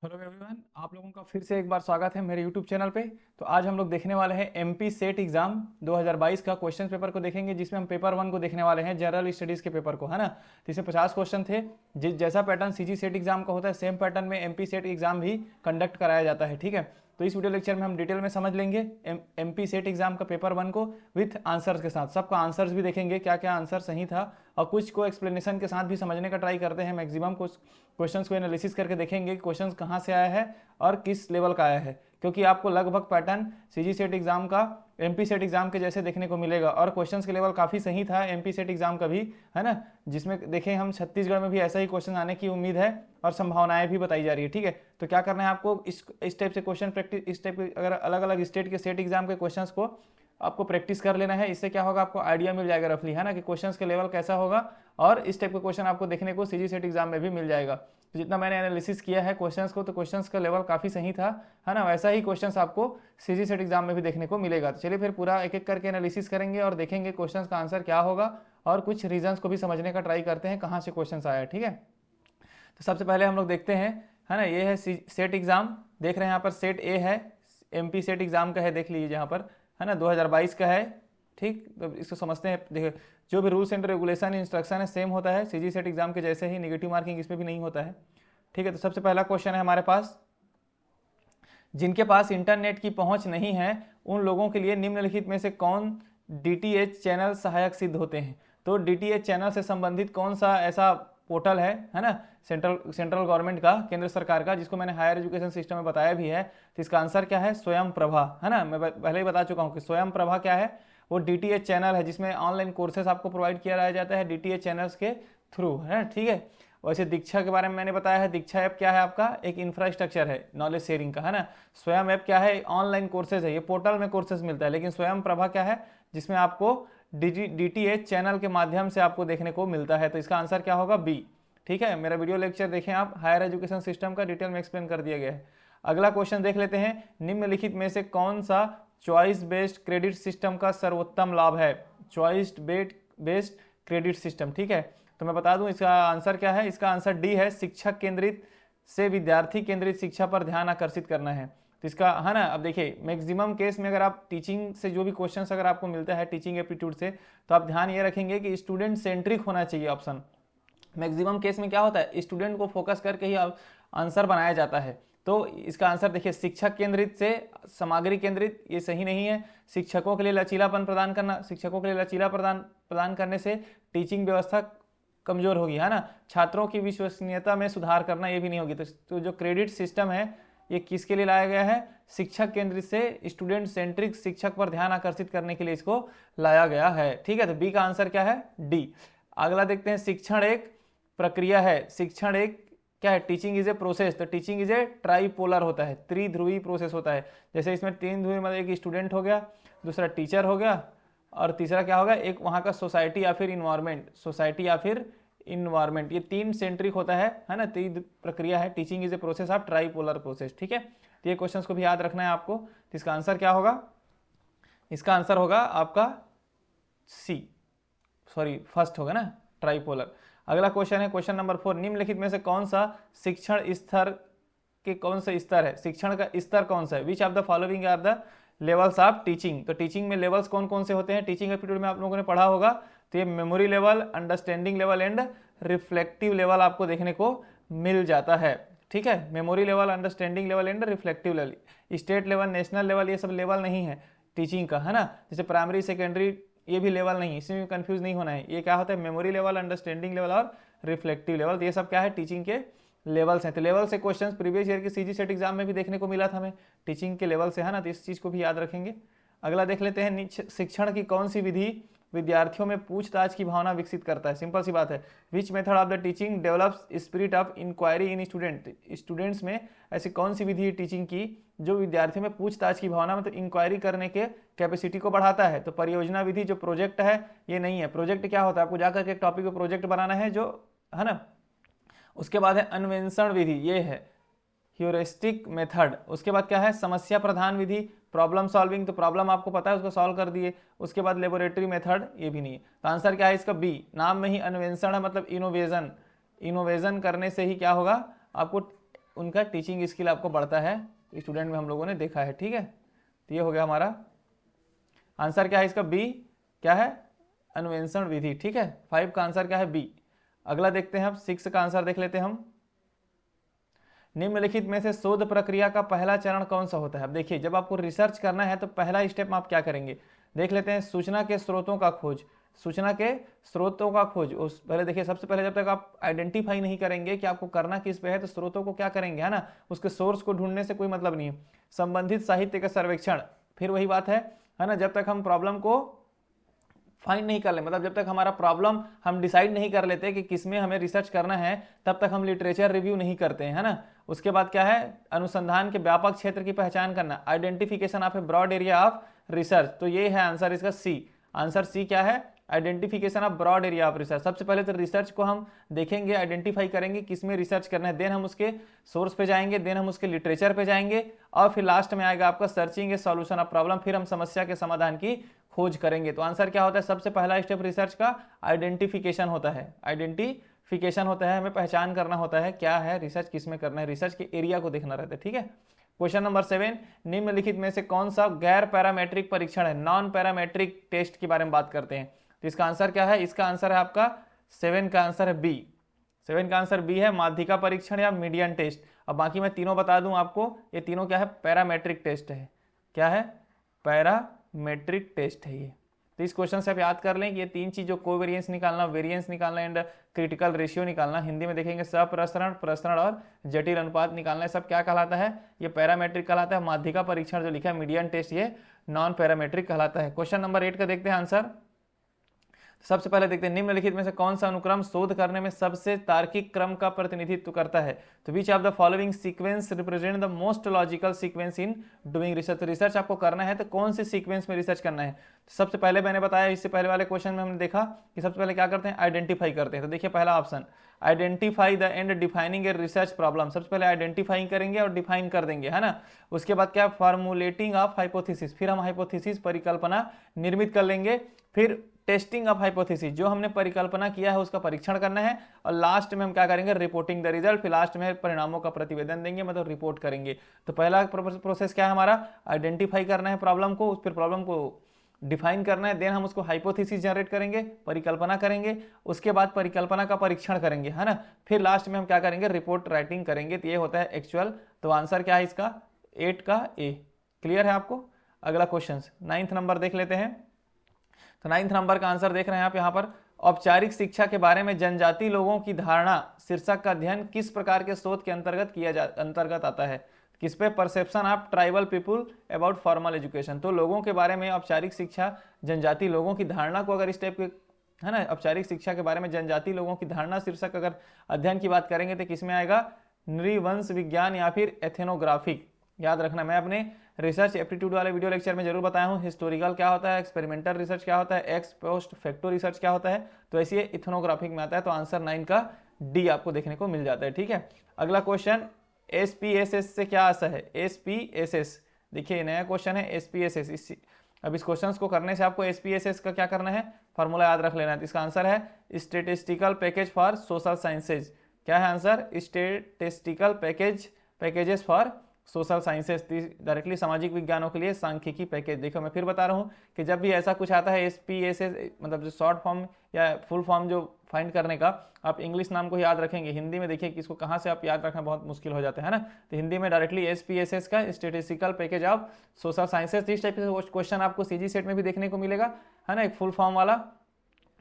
Hello everyone, आप लोगों का फिर से एक बार स्वागत है मेरे यूट्यूब चैनल पे। तो आज हम लोग देखने वाले हैं एमपी सेट एग्जाम 2022 का क्वेश्चन पेपर को देखेंगे, जिसमें हम पेपर 1 को देखने वाले हैं, जनरल स्टडीज़ के पेपर को, है ना। तो इसमें 50 क्वेश्चन थे। जिस जैसा पैटर्न सीजी सेट एग्जाम का होता है, सेम पैटर्न में एमपी सेट एग्जाम भी कंडक्ट कराया जाता है, ठीक है। तो इस वीडियो लेक्चर में हम डिटेल में समझ लेंगे एमपी सेट एग्जाम का पेपर 1 को विथ आंसर्स के साथ। सबका आंसर्स भी देखेंगे, क्या क्या आंसर सही था, और कुछ को एक्सप्लेनेशन के साथ भी समझने का ट्राई करते हैं। मैक्सिमम कुछ क्वेश्चंस को एनालिसिस करके देखेंगे कि क्वेश्चंस कहाँ से आया है और किस लेवल का आया है, क्योंकि आपको लगभग पैटर्न सीजी सेट एग्जाम का एमपी सेट एग्जाम के जैसे देखने को मिलेगा। और क्वेश्चंस के लेवल काफ़ी सही था एमपी सेट एग्जाम का भी, है ना। जिसमें देखें हम छत्तीसगढ़ में भी ऐसा ही क्वेश्चन आने की उम्मीद है और संभावनाएं भी बताई जा रही है, ठीक है। तो क्या करना है आपको, इस टाइप से क्वेश्चन प्रैक्टिस, इस टाइप के अगर अलग अलग स्टेट के सेट एग्जाम के क्वेश्चन को आपको प्रैक्टिस कर लेना है। इससे क्या होगा, आपको आइडिया मिल जाएगा रफली, है ना, कि क्वेश्चंस के लेवल कैसा होगा। और इस टाइप के क्वेश्चन आपको देखने को सीजी सेट एग्जाम में भी मिल जाएगा। तो जितना मैंने एनालिसिस किया है क्वेश्चंस को, तो क्वेश्चंस का लेवल काफ़ी सही था, है ना। वैसा ही क्वेश्चंस आपको सीजी सेट एग्जाम में भी देखने को मिलेगा। तो चलिए फिर पूरा एक एक करके एनालिसिस करेंगे और देखेंगे क्वेश्चंस का आंसर क्या होगा, और कुछ रीजंस को भी समझने का ट्राई करते हैं कहाँ से क्वेश्चंस आया, ठीक है। तो सबसे पहले हम लोग देखते हैं, है ना, ये है सेट एग्जाम। देख रहे हैं यहाँ पर सेट ए है, एमपी सेट एग्जाम का है, देख लीजिए यहाँ पर, है ना, 2022 का है, ठीक। तो इसको समझते हैं। देखिए, जो भी रूल्स एंड रेगुलेशन इंस्ट्रक्शन है सेम होता है सीजी सेट एग्जाम के जैसे ही, निगेटिव मार्किंग इसमें भी नहीं होता है, ठीक है। तो सबसे पहला क्वेश्चन है हमारे पास, जिनके पास इंटरनेट की पहुंच नहीं है उन लोगों के लिए निम्नलिखित में से कौन डीटीएच चैनल सहायक सिद्ध होते हैं। तो डीटीएच चैनल से संबंधित कौन सा ऐसा पोर्टल है ना, सेंट्रल गवर्नमेंट का, केंद्र सरकार का, जिसको मैंने हायर एजुकेशन सिस्टम में बताया भी है। तो इसका आंसर क्या है, स्वयं प्रभा, है ना। मैं पहले ही बता चुका हूँ कि स्वयं प्रभा क्या है, वो डीटीएच चैनल है जिसमें ऑनलाइन कोर्सेज आपको प्रोवाइड किया जाता है डीटीएच चैनल्स के थ्रू, है, ठीक है। वैसे दीक्षा के बारे में मैंने बताया है, दीक्षा ऐप क्या है, आपका एक इंफ्रास्ट्रक्चर है नॉलेज शेयरिंग का, है ना। स्वयं ऐप क्या है, ऑनलाइन कोर्सेज है, ये पोर्टल में कोर्सेज मिलता है। लेकिन स्वयं प्रभा क्या है, जिसमें आपको डीटीएच चैनल के माध्यम से आपको देखने को मिलता है। तो इसका आंसर क्या होगा, बी, ठीक है। मेरा वीडियो लेक्चर देखें आप, हायर एजुकेशन सिस्टम का डिटेल में एक्सप्लेन कर दिया गया है। अगला क्वेश्चन देख लेते हैं, निम्नलिखित में से कौन सा चॉइस बेस्ड क्रेडिट सिस्टम का सर्वोत्तम लाभ है। चॉइस बेस्ड क्रेडिट सिस्टम, ठीक है। तो मैं बता दूं इसका आंसर क्या है, इसका आंसर डी है, शिक्षक केंद्रित से विद्यार्थी केंद्रित शिक्षा पर ध्यान आकर्षित करना है। तो इसका, है ना, अब देखिए मैक्सिमम केस में अगर आप टीचिंग से जो भी क्वेश्चंस अगर आपको मिलता है टीचिंग एप्टीट्यूड से, तो आप ध्यान ये रखेंगे कि स्टूडेंट सेंट्रिक होना चाहिए ऑप्शन। मैक्सिमम केस में क्या होता है, स्टूडेंट को फोकस करके ही आंसर बनाया जाता है। तो इसका आंसर देखिए, शिक्षक केंद्रित से सामग्री केंद्रित, ये सही नहीं है। शिक्षकों के लिए लचीलापन प्रदान करना, शिक्षकों के लिए लचीला प्रदान करने से टीचिंग व्यवस्था कमजोर होगी, है ना। छात्रों की विश्वसनीयता में सुधार करना, ये भी नहीं होगी। तो जो क्रेडिट सिस्टम है ये किसके लिए लाया गया है, शिक्षक केंद्रित से स्टूडेंट सेंट्रिक शिक्षक पर ध्यान आकर्षित करने के लिए इसको लाया गया है, ठीक है। तो बी का आंसर क्या है, डी। अगला देखते हैं, शिक्षण एक प्रक्रिया है, शिक्षण एक क्या है, टीचिंग इज ए प्रोसेस। तो टीचिंग इज ए ट्राईपोलर होता है, त्रिध्रुवी प्रोसेस होता है। जैसे इसमें तीन ध्रुवी, मतलब एक स्टूडेंट हो गया, दूसरा टीचर हो गया, और तीसरा क्या होगा, एक वहाँ का सोसाइटी या फिर इन्वायरमेंट, सोसाइटी या फिर इन्वायरमेंट। ये तीन सेंट्रिक होता है ना, तीन प्रक्रिया है। Teaching is a process of tripolar process, ठीक है। तो ये क्वेश्चंस को भी याद रखना है आपको। तो इसका आंसर क्या होगा, इसका आंसर होगा आपका सी, सॉरी फर्स्ट होगा ना, ट्राईपोलर। अगला क्वेश्चन है क्वेश्चन नंबर 4, निम्नलिखित में से कौन सा शिक्षण स्तर के कौन सा स्तर है, शिक्षण का स्तर कौन सा है। Which of the following are the levels of teaching. तो टीचिंग में लेवल्स कौन कौन से होते हैं, टीचिंग एप्टीट्यूड में आप लोगों ने पढ़ा होगा। तो ये memory level, understanding level and reflective level आपको देखने को मिल जाता है, ठीक है। Memory level, understanding level and reflective level. State level, national level, ये सब लेवल नहीं है टीचिंग का, है ना। जैसे प्राइमरी सेकेंडरी, ये भी लेवल नहीं, इसमें भी कंफ्यूज नहीं होना है। ये क्या होता है, मेमोरी लेवल, अंडरस्टैंडिंग लेवल और रिफ्लेक्टिव लेवल। तो ये सब क्या है, टीचिंग के लेवल्स हैं। तो लेवल से क्वेश्चंस प्रीवियस ईयर के सीजी सेट एग्जाम में भी देखने को मिला था हमें, टीचिंग के लेवल से, है ना। तो इस चीज़ को भी याद रखेंगे। अगला देख लेते हैं, शिक्षण की कौन सी विधि विद्यार्थियों में पूछताछ की भावना विकसित करता है। सिंपल सी बात है, which method of the teaching develops spirit of inquiry in student. Students में ऐसी कौन सी विधि है टीचिंग की जो विद्यार्थियों में पूछताछ की भावना, मतलब इंक्वायरी करने के कैपेसिटी को बढ़ाता है। तो परियोजना विधि, जो प्रोजेक्ट है, ये नहीं है। प्रोजेक्ट क्या होता है, आपको जाकर के एक टॉपिक पे प्रोजेक्ट बनाना है, जो, है ना। उसके बाद है अन्वेषण विधि, ये है ह्यूरिस्टिक मेथड। उसके बाद क्या है, समस्या प्रधान विधि, प्रॉब्लम सॉल्विंग। तो प्रॉब्लम आपको पता है, उसको सॉल्व कर दिए। उसके बाद लेबोरेटरी मेथड, ये भी नहीं है। तो आंसर क्या है इसका, बी। नाम में ही अन्वेषण है, मतलब इनोवेशन, इनोवेशन करने से ही क्या होगा, आपको उनका टीचिंग स्किल आपको बढ़ता है, स्टूडेंट में हम लोगों ने देखा है। ठीक है, तो ये हो गया हमारा आंसर। क्या है इसका? बी। क्या है? अन्वेषण विधि। ठीक है, 5 का आंसर क्या है? बी। अगला देखते हैं, अब 6 का आंसर देख लेते हैं हम। निम्नलिखित में से शोध प्रक्रिया का पहला चरण कौन सा होता है? अब देखिए, जब आपको रिसर्च करना है तो पहला स्टेप में आप क्या करेंगे, देख लेते हैं। सूचना के स्रोतों का खोज। सूचना के स्रोतों का खोज। उस पहले देखिए, सबसे पहले जब तक आप आइडेंटिफाई नहीं करेंगे कि आपको करना किस पे है, तो स्रोतों को क्या करेंगे, है ना, उसके सोर्स को ढूंढने से कोई मतलब नहीं है। संबंधित साहित्य का सर्वेक्षण। फिर वही बात है ना, जब तक हम प्रॉब्लम को फाइंड नहीं कर ले, मतलब जब तक हमारा प्रॉब्लम हम डिसाइड नहीं कर लेते कि किसमें हमें रिसर्च करना है, तब तक हम लिटरेचर रिव्यू नहीं करते हैं, है ना। उसके बाद क्या है? अनुसंधान के व्यापक क्षेत्र की पहचान करना, identification of a broad area of research. तो ये है आंसर इसका सी। आंसर सी क्या है? Identification of broad area of research. सबसे पहले तो रिसर्च को हम देखेंगे, आइडेंटिफाई करेंगे किसमें रिसर्च करना है, देन हम उसके सोर्स पे जाएंगे, देन हम उसके लिटरेचर पे जाएंगे, और फिर लास्ट में आएगा आपका searching A solution of problem. फिर हम समस्या के समाधान की खोज करेंगे। तो आंसर क्या होता है? सबसे पहला स्टेप रिसर्च का आइडेंटिफिकेशन होता है। आइडेंटिफिकेशन होता है, हमें पहचान करना होता है क्या है रिसर्च, किसमें करना है, रिसर्च के एरिया को देखना रहता है। ठीक है, क्वेश्चन नंबर 7, निम्नलिखित में से कौन सा गैर पैरामेट्रिक परीक्षण है? नॉन पैरामेट्रिक टेस्ट के बारे में बात करते हैं, तो इसका आंसर क्या है? इसका आंसर है आपका 7 का आंसर है बी। 7 का आंसर बी है, माध्यिका परीक्षण या मीडियन टेस्ट। अब बाकी मैं तीनों बता दूं आपको, ये तीनों क्या है? पैरामेट्रिक टेस्ट है। क्या है? पैरामेट्रिक टेस्ट है ये। तो इस क्वेश्चन से आप याद कर लें कि ये तीन चीज, जो कोवेरिएंस निकालना, वेरिएंस निकालना एंड क्रिटिकल रेशियो निकालना, हिंदी में देखेंगे सप्रसरण, प्रसरण और जटिल अनुपात निकालना, सब क्या कहलाता है? ये पैरामेट्रिक कहलाता है। माध्यिका परीक्षण जो लिखा है मीडियन टेस्ट, ये नॉन पैरामेट्रिक कहलाता है। क्वेश्चन नंबर 8 का देखते हैं आंसर। सबसे पहले देखते हैं, निम्नलिखित में से कौन सा अनुक्रम शोध करने में सबसे तार्किक क्रम का प्रतिनिधित्व करता है? तो विच of the following sequence represent the most logical sequence in doing research. तो रिसर्च आपको करना है तो कौन से सीक्वेंस में रिसर्च करना है? तो सबसे पहले मैंने बताया, इससे पहले वाले क्वेश्चन में हमने देखा कि सबसे पहले क्या करते हैं? आइडेंटिफाई करते हैं। तो देखिए पहला option, identify the end defining a research problem. सबसे पहले आइडेंटिफाई करेंगे और डिफाइन कर देंगे, है ना। उसके बाद क्या? Formulating of hypothesis. फिर हम हाइपोथेसिस, परिकल्पना निर्मित कर लेंगे। फिर टेस्टिंग ऑफ हाइपोथेसिस, जो हमने परिकल्पना किया है उसका परीक्षण करना है। और लास्ट में हम क्या करेंगे? Reporting the result. फिर लास्ट में परिणामों का प्रतिवेदन देंगे, मतलब रिपोर्ट करेंगे। तो पहला प्रोसेस क्या है हमारा? आइडेंटिफाई करना है प्रॉब्लम को, फिर प्रॉब्लम को डिफाइन करना है, देन हम उसको हाइपोथेसिस जनरेट करेंगे, परिकल्पना करेंगे, उसके बाद परिकल्पना का परीक्षण करेंगे, है ना। फिर लास्ट में हम क्या करेंगे? रिपोर्ट राइटिंग करेंगे। तो ये होता है एक्चुअल। तो आंसर क्या है इसका? 8 का ए। क्लियर है आपको? अगला क्वेश्चन 9th नंबर देख लेते हैं। तो 9th नंबर का आंसर देख रहे हैं आप यहाँ पर, औपचारिक शिक्षा के बारे में जनजाति लोगों की धारणा शीर्षक का अध्ययन किस प्रकार के शोध के अंतर्गत आता है? किस पे? Perception of tribal people about formal education. तो लोगों के बारे में औपचारिक शिक्षा, जनजाति लोगों की धारणा को अगर इस टाइप के, है ना, औपचारिक शिक्षा के बारे में जनजाति लोगों की धारणा शीर्षक अगर अध्ययन की बात करेंगे तो किसमें आएगा? नृवंश विज्ञान या फिर एथेनोग्राफिक। याद रखना, मैं अपने रिसर्च एप्टीट्यूड वाले वीडियो लेक्चर में जरूर बताया हूँ हिस्टोरिकल क्या होता है, एक्सपेरिमेंटल रिसर्च क्या होता है, एक्स पोस्ट फैक्टो रिसर्च क्या होता है। तो ऐसे इथनोग्राफिक में आता है। तो आंसर 9 का डी आपको देखने को मिल जाता है। ठीक है, अगला क्वेश्चन, एसपीएसएस से क्या आशा है? एसपीएसएस, देखिए नया क्वेश्चन है एसपीएसएस। अब इस क्वेश्चन को करने से आपको एसपीएसएस का क्या करना है? फॉर्मूला याद रख लेना है। इसका आंसर है statistical package for social sciences. क्या है answer? Statistical packages for social sciences, directly सामाजिक विज्ञानों के लिए सांख्यिकी पैकेज। देखो मैं फिर बता रहा हूँ कि जब भी ऐसा कुछ आता है एसपीएसएस, मतलब जो शॉर्ट फॉर्म या फुल फॉर्म जो फाइंड करने का, आप इंग्लिश नाम को याद रखेंगे। हिंदी में देखिए कि इसको कहाँ से आप याद रखना बहुत मुश्किल हो जाता है ना। तो हिंदी में डायरेक्टली एसपीएसएस का statistical package of social sciences. इस टाइप से क्वेश्चन आपको सीजी सेट में भी देखने को मिलेगा, है ना, एक फुल फॉर्म वाला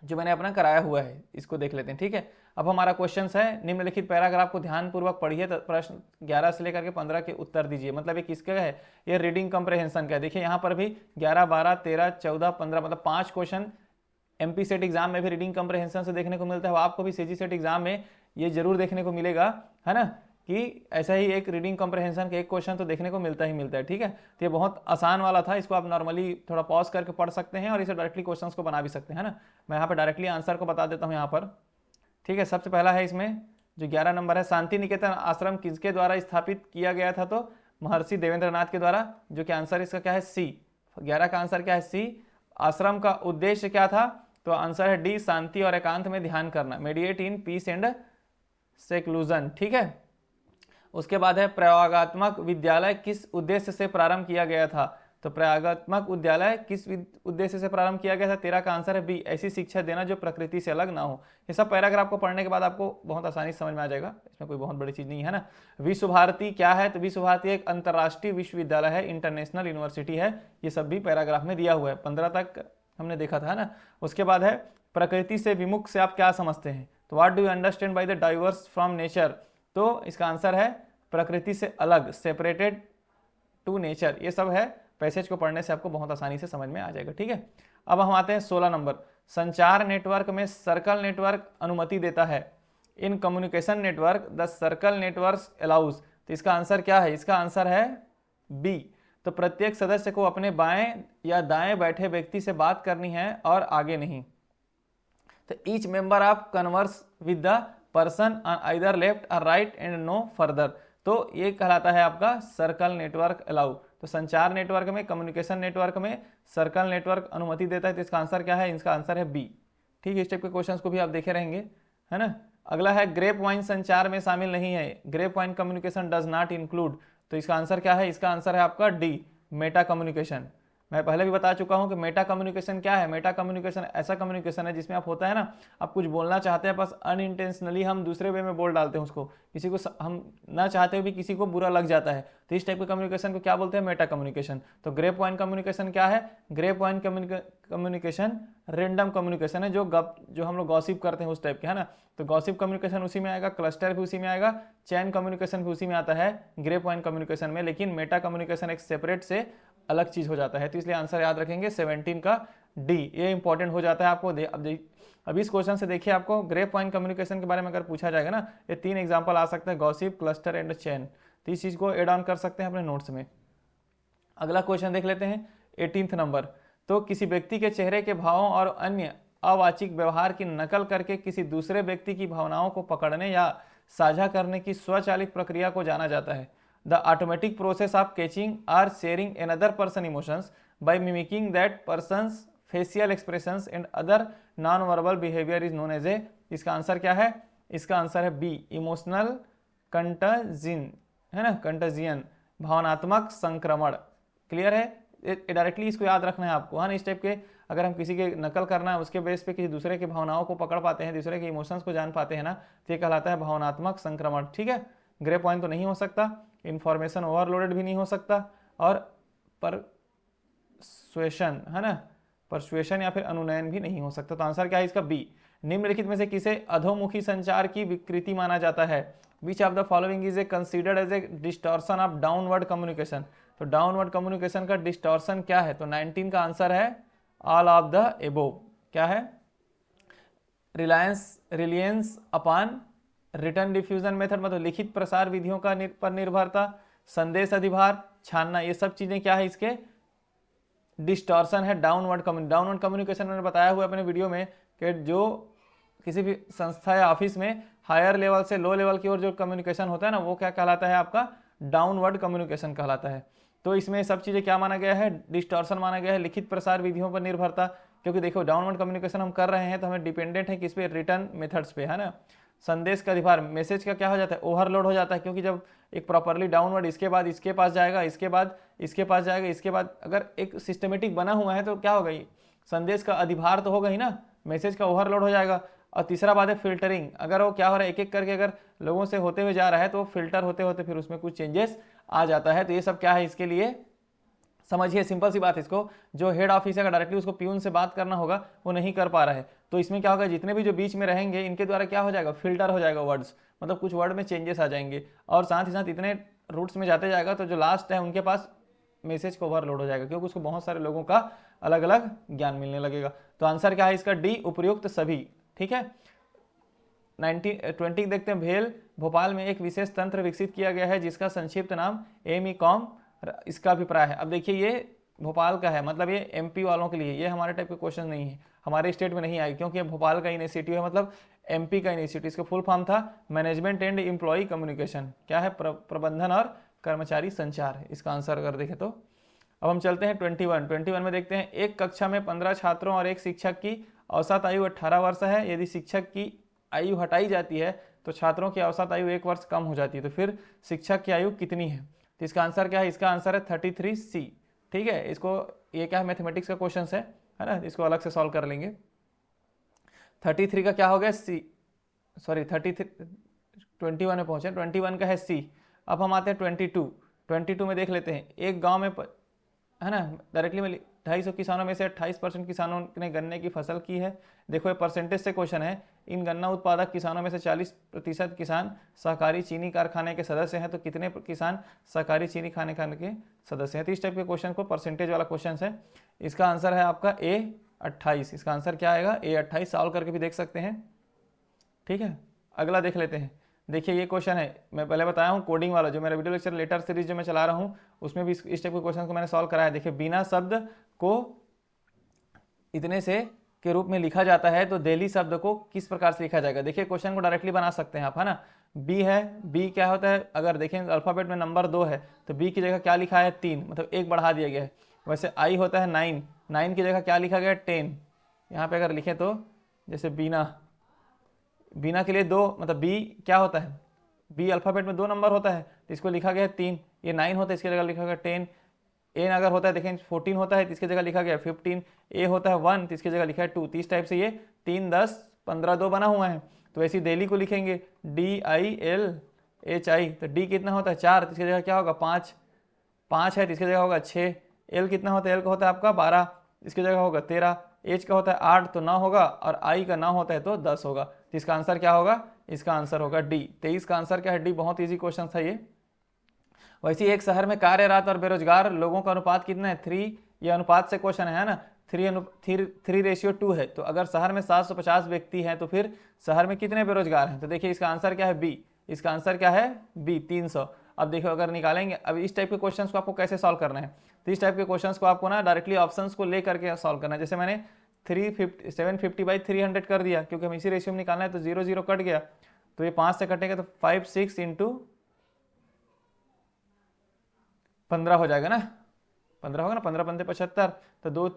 जो मैंने अपना कराया हुआ है। इसको देख लेते हैं। ठीक है, अब हमारा क्वेश्चन है, निम्नलिखित पैराग्राफ को ध्यानपूर्वक पढ़िए। तो प्रश्न 11 से लेकर के 15 के उत्तर दीजिए। मतलब ये किसका है? ये रीडिंग कंप्रहेंशन का है। देखिए यहाँ पर भी 11, 12, 13, 14, 15, मतलब 5 क्वेश्चन एमपी सेट एग्जाम में भी रीडिंग कंप्रहेंशन से देखने को मिलता है। आपको भी सीजी सेट एग्जाम में ये जरूर देखने को मिलेगा, है ना, कि ऐसा ही एक रीडिंग कंप्रहेंशन का एक क्वेश्चन तो देखने को मिलता है। ठीक है, तो ये बहुत आसान वाला था। इसको आप नॉर्मली थोड़ा पॉज करके पढ़ सकते हैं और इसे डायरेक्टली क्वेश्चंस को बना भी सकते हैं, है ना। मैं यहाँ पर डायरेक्टली आंसर को बता देता हूँ यहाँ पर। ठीक है, सबसे पहला है इसमें जो 11 नंबर है, शांति निकेतन आश्रम किसके द्वारा स्थापित किया गया था? तो महर्षि देवेंद्रनाथ के द्वारा, जो कि आंसर इसका क्या है? सी। 11 का आंसर क्या है? सी। आश्रम का उद्देश्य क्या था? तो आंसर है डी, शांति और एकांत में ध्यान करना, mediate in peace and seclusion. ठीक है, उसके बाद है प्रयोगात्मक विद्यालय किस उद्देश्य से प्रारंभ किया गया था। तो प्रयोगात्मक विद्यालय किस उद्देश्य से प्रारंभ किया गया था, 13 का आंसर है बी, ऐसी शिक्षा देना जो प्रकृति से अलग ना हो। ये सब पैराग्राफ को पढ़ने के बाद आपको बहुत आसानी से समझ में आ जाएगा, इसमें कोई बहुत बड़ी चीज नहीं है ना। विश्व भारती क्या है, तो विश्व भारती एक अंतर्राष्ट्रीय विश्वविद्यालय है, इंटरनेशनल यूनिवर्सिटी है। ये सब भी पैराग्राफ में दिया हुआ है, 15 तक हमने देखा था ना। उसके बाद है प्रकृति से विमुख से आप क्या समझते हैं, तो what do you understand by the diverse from nature, तो इसका आंसर है प्रकृति से अलग, सेपरेटेड टू नेचर। ये सब है, पैसेज को पढ़ने से आपको बहुत आसानी से समझ में आ जाएगा, ठीक है। अब हम आते हैं 16 नंबर, संचार नेटवर्क में सर्कल नेटवर्क अनुमति देता है। In communication network the circle network allows, तो इसका आंसर क्या है, इसका आंसर है बी। तो प्रत्येक सदस्य को अपने बाएं या दाएं बैठे व्यक्ति से बात करनी है और आगे नहीं। तो each member of converse with the person on either left और राइट एंड नो फर्दर, तो ये कहलाता है आपका सर्कल नेटवर्क अलाउ। तो संचार नेटवर्क में, कम्युनिकेशन नेटवर्क में सर्कल नेटवर्क अनुमति देता है, तो इसका आंसर क्या है, इसका आंसर है बी, ठीक है। इस टाइप के क्वेश्चंस को भी आप देखे रहेंगे, है ना। अगला है ग्रेप वाइन संचार में शामिल नहीं है, grapevine communication does not include, तो इसका आंसर क्या है, इसका आंसर है आपका डी, मेटा कम्युनिकेशन। मैं पहले भी बता चुका हूं कि मेटा कम्युनिकेशन क्या है। मेटा कम्युनिकेशन ऐसा कम्युनिकेशन है जिसमें आप होता है ना, आप कुछ बोलना चाहते हैं, बस अनइंटेंशनली हम दूसरे वे में बोल डालते हैं उसको, किसी को हम ना चाहते हुए भी किसी को बुरा लग जाता है, तो इस टाइप के कम्युनिकेशन को क्या बोलते हैं, मेटा कम्युनिकेशन। तो ग्रेप वाइन कम्युनिकेशन क्या है, grapevine communication random communication है, जो हम लोग गॉसिप करते हैं उस टाइप के, है ना। तो गॉसिप कम्युनिकेशन उसी में आएगा, क्लस्टर भी उसी में आएगा, चैन कम्युनिकेशन भी उसी में आता है ग्रेप वाइन कम्युनिकेशन में, लेकिन मेटा कम्युनिकेशन एक सेपरेट से अलग चीज हो जाता है। तो इसलिए आंसर याद रखेंगे 17 का डी, ये इंपॉर्टेंट हो जाता है आपको। अब इस क्वेश्चन से देखिए, आपको ग्रेप वाइन कम्युनिकेशन के बारे में अगर पूछा जाएगा ना, ये 3 एग्जांपल आ सकते हैं, गॉसिप, क्लस्टर एंड चैन, तो इस चीज को एड ऑन कर सकते हैं अपने नोट्स में। अगला क्वेश्चन देख लेते हैं 18 नंबर, तो किसी व्यक्ति के चेहरे के भावों और अन्य अवाचिक व्यवहार की नकल करके किसी दूसरे व्यक्ति की भावनाओं को पकड़ने या साझा करने की स्वचालित प्रक्रिया को जाना जाता है। The automatic process of catching or sharing another person emotions by mimicking that person's facial expressions and other non-verbal behavior is known as a, इसका आंसर क्या है, इसका आंसर है बी, इमोशनल कंटजिन, है ना, कंटजियन, भावनात्मक संक्रमण। क्लियर है, डायरेक्टली इसको याद रखना है आपको, है ना। इस टाइप के अगर हम किसी के नकल करना है, उसके बेस पे किसी दूसरे की भावनाओं को पकड़ पाते हैं, दूसरे के इमोशंस को जान पाते हैं ना, तो ये कहलाता है भावनात्मक संक्रमण, ठीक है। ग्रे पॉइंट तो नहीं हो सकता, इंफॉर्मेशन ओवरलोडेड भी नहीं हो सकता, और परसुएशन, है ना, परसुएशन या फिर अनुनयन भी नहीं हो सकता। तो आंसर क्या है इसका बी। निम्नलिखित में से किसे अधोमुखी संचार की विकृति माना जाता है, which of the following is a considered as a distortion of downward communication, तो डाउनवर्ड कम्युनिकेशन का डिस्टॉर्शन क्या है, तो 19 का आंसर है ऑल ऑफ द एबोव। क्या है, Reliance upon return diffusion method, मतलब लिखित प्रसार विधियों का पर निर्भरता, संदेश अधिभार, छानना, ये सब चीजें क्या है, इसके डिस्टॉर्शन है डाउनवर्ड कम्युनिकेशन। मैंने बताया हुआ अपने वीडियो में कि जो किसी भी संस्था या ऑफिस में हायर लेवल से लो लेवल की ओर जो कम्युनिकेशन होता है ना, वो क्या कहलाता है, आपका डाउनवर्ड कम्युनिकेशन कहलाता है। तो इसमें सब चीजें क्या माना गया है, डिस्टॉर्शन माना गया है, लिखित प्रसार विधियों पर निर्भरता, क्योंकि देखो डाउनवर्ड कम्युनिकेशन हम कर रहे हैं तो हमें डिपेंडेंट है किस पे, रिटर्न मेथड्स पे, है ना। संदेश का अधिभार, मैसेज का क्या हो जाता है, ओवरलोड हो जाता है, क्योंकि जब एक प्रॉपरली डाउनवर्ड इसके बाद इसके पास जाएगा, इसके बाद इसके पास जाएगा, इसके बाद अगर एक सिस्टमेटिक बना हुआ है तो क्या होगा, संदेश का अधिभार तो होगा ही ना, मैसेज का ओवरलोड हो जाएगा। और तीसरा बात है फिल्टरिंग, अगर वो क्या हो रहा है, एक एक करके अगर लोगों से होते हुए जा रहा है तो फिल्टर होते होते फिर उसमें कुछ चेंजेस आ जाता है। तो ये सब क्या है, इसके लिए समझिए, सिंपल सी बात है, इसको जो हेड ऑफिस है डायरेक्टली उसको प्यून से बात करना होगा, वो नहीं कर पा रहा है, तो इसमें क्या होगा, जितने भी जो बीच में रहेंगे इनके द्वारा क्या हो जाएगा, फिल्टर हो जाएगा वर्ड्स, मतलब कुछ वर्ड में चेंजेस आ जाएंगे, और साथ ही साथ इतने रूट्स में जाते जाएगा तो जो लास्ट है उनके पास मैसेज को ओवरलोड हो जाएगा, क्योंकि उसको बहुत सारे लोगों का अलग अलग ज्ञान मिलने लगेगा। तो आंसर क्या है इसका डी, उपयुक्त सभी, ठीक है। 20 देखते हैं, भेल भोपाल में एक विशेष तंत्र विकसित किया गया है जिसका संक्षिप्त नाम एमीकॉम, इसका अभिप्राय है। अब देखिए ये भोपाल का है, मतलब ये एमपी वालों के लिए, ये हमारे टाइप के क्वेश्चन नहीं है, हमारे स्टेट में नहीं आए, क्योंकि ये भोपाल का इनिशिएटिव है, मतलब एमपी का इनिशिएटिव। इसका फुल फॉर्म था मैनेजमेंट एंड एम्प्लॉय कम्युनिकेशन, क्या है, प्रबंधन और कर्मचारी संचार, इसका आंसर अगर देखें तो। अब हम चलते हैं 21 में देखते हैं, एक कक्षा में 15 छात्रों और एक शिक्षक की औसत आयु 18 वर्ष है, यदि शिक्षक की आयु हटाई जाती है तो छात्रों की औसत आयु 1 वर्ष कम हो जाती है। तो फिर शिक्षक की आयु कितनी है? तो इसका आंसर क्या है? इसका आंसर है 33C। ठीक है, इसको ये क्या है, मैथमेटिक्स का क्वेश्चन है ना, इसको अलग से सॉल्व कर लेंगे। 33 का क्या हो गया? सी, सॉरी 21 में पहुंचे, 21 का है सी। अब हम आते हैं 22 में देख लेते हैं। एक गांव में है ना, डायरेक्टली में 250 किसानों में से 28% किसानों ने गन्ने की फसल की है। देखो ये परसेंटेज से क्वेश्चन है। इन गन्ना उत्पादक किसानों में से 40% किसान सहकारी चीनी कारखाने के सदस्य हैं। तो कितने किसान सहकारी चीनी कारखाने के सदस्य हैं? तो इस टाइप के क्वेश्चन को परसेंटेज वाला क्वेश्चन है। इसका आंसर है आपका A28। इसका आंसर क्या आएगा? A28। सॉल्व करके भी देख सकते हैं। ठीक है, अगला देख लेते हैं। देखिए ये क्वेश्चन है, मैं पहले बताया हूँ कोडिंग वाला, जो मेरा वीडियो लेक्चर लेटर सीरीज जो मैं चला रहा हूँ उसमें भी इस टाइप के क्वेश्चन को मैंने सॉल्व कराया। देखिए बिना शब्द को इतने से के रूप में लिखा जाता है, तो दिल्ली शब्द को किस प्रकार से लिखा जाएगा? देखिए क्वेश्चन को डायरेक्टली बना सकते हैं आप, है ना। बी है, बी क्या होता है? अगर देखें अल्फाबेट में नंबर 2 है तो बी की जगह क्या लिखा है? 3, मतलब 1 बढ़ा दिया गया है। वैसे आई होता है 9, 9 की जगह क्या लिखा गया है? 10। यहाँ पे अगर लिखें तो जैसे बीना के लिए 2, मतलब बी क्या होता है? बी अल्फाबेट में 2 नंबर होता है, तो इसको लिखा गया है 3। ये 9 होता है, इसकी जगह लिखा गया 10। एन अगर होता है, देखें 14 होता है तो इसकी जगह लिखा गया 15। ए होता है 1 तो इसकी जगह लिखा है 2। तो इस टाइप से ये 3, 10, 15, 2 बना हुआ है। तो ऐसी दिल्ली को लिखेंगे DILHI। तो डी कितना होता है? 4, तो इसकी जगह क्या होगा? 5। 5 है तो इसकी जगह होगा 6। एल कितना होता है? एल का होता है आपका 12, इसकी जगह होगा 13। एच का होता है 8 तो 9 होगा, और आई का 9 होता है तो 10 होगा। तो इसका आंसर क्या होगा? इसका आंसर होगा डी। 23 का आंसर क्या है? डी। बहुत ईजी क्वेश्चन था ये। वैसे एक शहर में कार्यरत और बेरोजगार लोगों का अनुपात कितना है? 3। ये अनुपात से क्वेश्चन है ना, 3:2 है। तो अगर शहर में 750 व्यक्ति हैं तो फिर शहर में कितने बेरोजगार हैं? तो देखिए इसका आंसर क्या है? बी। इसका आंसर क्या है? बी, 300। अब देखो अगर निकालेंगे, अब इस टाइप के क्वेश्चंस को आपको कैसे सॉल्व करना है? तो इस टाइप के क्वेश्चंस को आपको ना डायरेक्टली ऑप्शंस को ले करके सॉल्व करना है। जैसे मैंने 750/300 कर दिया, क्योंकि हम इसी रेशियो में निकालना है। तो 0 0 कट गया, तो ये 5 से कटेगा तो 5 6 इंटू 15 हो जाएगा ना, 15 होगा ना, 15 पंजे 75, तो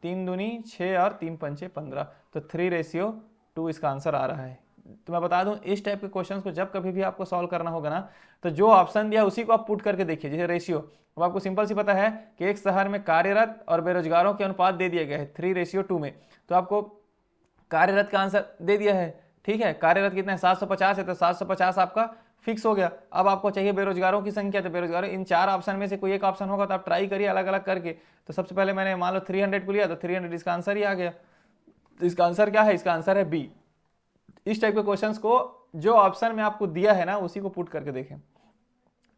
3 दूनी 6 और 3 पंचे 15, तो 3:2 इसका आंसर आ रहा है। तो मैं बता दूं, इस टाइप के क्वेश्चंस को जब कभी भी आपको सॉल्व करना होगा ना, तो जो ऑप्शन दिया उसी को आप पुट करके देखिए। जैसे रेशियो, अब आपको सिंपल सी पता है कि एक शहर में कार्यरत और बेरोजगारों के अनुपात दे दिया गया है 3:2 में, तो आपको कार्यरत का आंसर दे दिया है। ठीक है, कार्यरत कितना है? 750 है, तो 750 आपका फिक्स हो गया। अब आपको चाहिए बेरोजगारों की संख्या, तो बेरोजगारों इन 4 ऑप्शन में से कोई एक ऑप्शन होगा, तो आप ट्राई करिए अलग अलग करके। तो सबसे पहले मैंने मान लो 300 को लिया, तो 300 इसका आंसर ही आ गया। तो इसका आंसर क्या है? इसका आंसर है बी। इस टाइप के क्वेश्चंस को जो ऑप्शन में आपको दिया है ना, उसी को पुट करके देखें।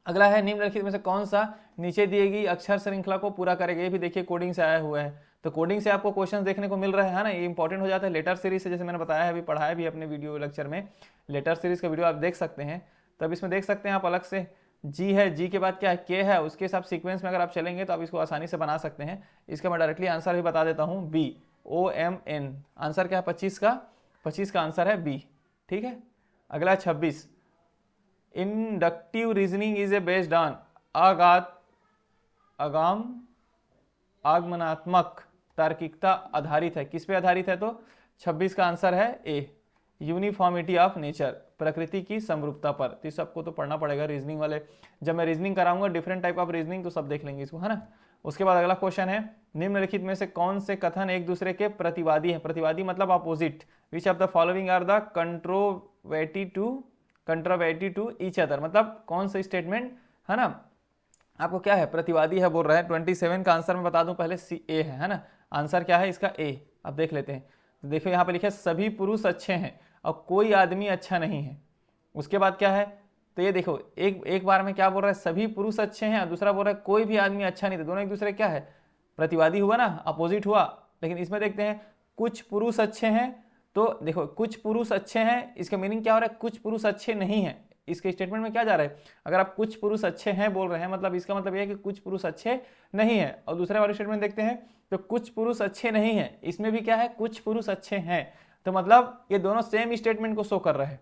अगला है, निम्नलिखित में से कौन सा नीचे दी गई अक्षर श्रृंखला को पूरा करेगा? ये भी देखिए कोडिंग से आया हुआ है। तो कोडिंग से आपको क्वेश्चन देखने को मिल रहा है ना, ये इंपॉर्टेंट हो जाता है लेटर सीरीज से। जैसे मैंने बताया है, अभी पढ़ाया भी अपने वीडियो लेक्चर में, लेटर सीरीज का वीडियो आप देख सकते हैं। तब इसमें देख सकते हैं आप अलग से, जी है, जी के बाद क्या है? के है, उसके साथ सीक्वेंस में अगर आप चलेंगे तो आप इसको आसानी से बना सकते हैं। इसका मैं डायरेक्टली आंसर भी बता देता हूँ, BOMN। आंसर क्या है? 25 का आंसर है बी। ठीक है, अगला 26, inductive reasoning is a based on आगमनात्मक तार्किकता आधारित है। किस पे आधारित है? तो 26 का आंसर है ए, यूनिफॉर्मिटी ऑफ नेचर, प्रकृति की समरूपता पर। तो इस सबको तो पढ़ना पड़ेगा रीजनिंग वाले। जब मैं रीजनिंग कराऊंगा डिफरेंट टाइप ऑफ रीजनिंग, तो सब देख लेंगे इसको, है ना। उसके बाद अगला क्वेश्चन है, निम्नलिखित में से कौन से कथन एक दूसरे के प्रतिवादी हैं? प्रतिवादी मतलब opposite. Which of the following are the controversy to each other, मतलब कौन सा स्टेटमेंट, है ना, आपको क्या है? प्रतिवादी है बोल रहा है। 27 का आंसर मैं बता दूं पहले, सी ए है ना। आंसर क्या है इसका? ए। अब देख लेते हैं। तो देखो यहाँ पे लिखा है सभी पुरुष अच्छे हैं और कोई आदमी अच्छा नहीं है। उसके बाद क्या है? तो ये देखो, एक बार में क्या बोल रहा है? सभी पुरुष अच्छे हैं, और दूसरा बोल रहा है कोई भी आदमी अच्छा नहीं। तो दोनों एक दूसरे क्या है? प्रतिवादी हुआ ना, अपोजिट हुआ। लेकिन इसमें देखते हैं, कुछ पुरुष अच्छे हैं। तो देखो, कुछ पुरुष अच्छे हैं, इसका मीनिंग क्या हो रहा है? कुछ पुरुष अच्छे नहीं है। इसके स्टेटमेंट में क्या जा रहा है? अगर आप कुछ पुरुष अच्छे हैं बोल रहे हैं, मतलब इसका मतलब यह है कि कुछ पुरुष अच्छे नहीं है। और दूसरे वाले स्टेटमेंट देखते हैं, तो कुछ पुरुष अच्छे नहीं है, इसमें भी क्या है? कुछ पुरुष अच्छे हैं। तो मतलब ये दोनों सेम स्टेटमेंट को शो कर रहे हैं।